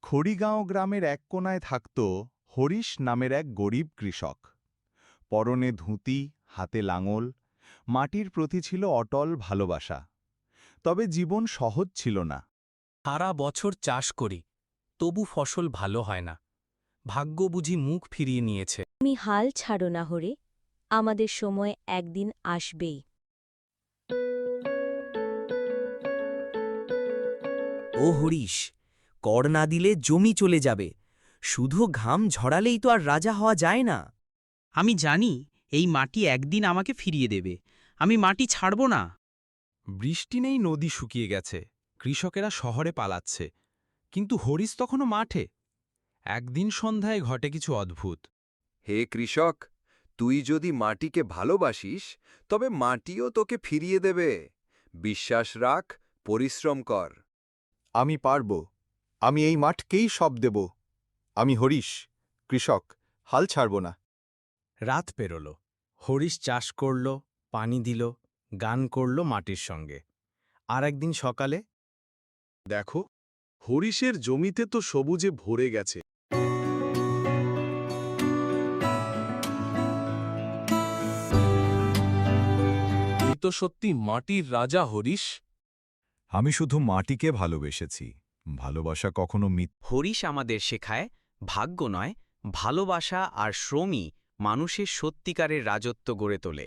খড়িগাঁও গ্রামের এক কোণায় থাকত হরিশ নামের এক গরিব কৃষক। পরনে ধুতি, হাতে লাঙল, মাটির প্রতি ছিল অটল ভালোবাসা। তবে জীবন সহজ ছিল না। সারা বছর চাষ করি, তবু ফসল ভালো হয় না। ভাগ্য বুঝি মুখ ফিরিয়ে নিয়েছে। তুমি হাল ছাড়ো না হরে, আমাদের সময় একদিন আসবেই। ও হরিশ, কর না দিলে জমি চলে যাবে। শুধু ঘাম ঝরালেই তো আর রাজা হওয়া যায় না। আমি জানি এই মাটি একদিন আমাকে ফিরিয়ে দেবে। আমি মাটি ছাড়ব না। বৃষ্টি নেই, নদী শুকিয়ে গেছে, কৃষকেরা শহরে পালাচ্ছে, কিন্তু হরিশ তখনও মাঠে। একদিন সন্ধ্যায় ঘটে কিছু অদ্ভুত। হে কৃষক, তুই যদি মাটিকে ভালোবাসিস তবে মাটিও তোকে ফিরিয়ে দেবে। বিশ্বাস রাখ, পরিশ্রম কর। আমি পারব, আমি এই মাঠকেই সব দেব। আমি হরিশ, কৃষক, হাল ছাড়ব না। রাত পেরোল, হরিশ চাষ করল, পানি দিল, গান করল মাটির সঙ্গে। আর একদিন সকালে দেখো, হরিশের জমিতে তো সবুজে ভরে গেছে। তুই তো সত্যি মাটির রাজা হরিশ। আমি শুধু মাটিকে ভালোবেসেছি, ভালোবাসা কখনো হরিশ আমাদের শেখায় ভাগ্য নয়, ভালোবাসা আর শ্রমই মানুষের সত্যিকারের রাজত্ব গড়ে তোলে।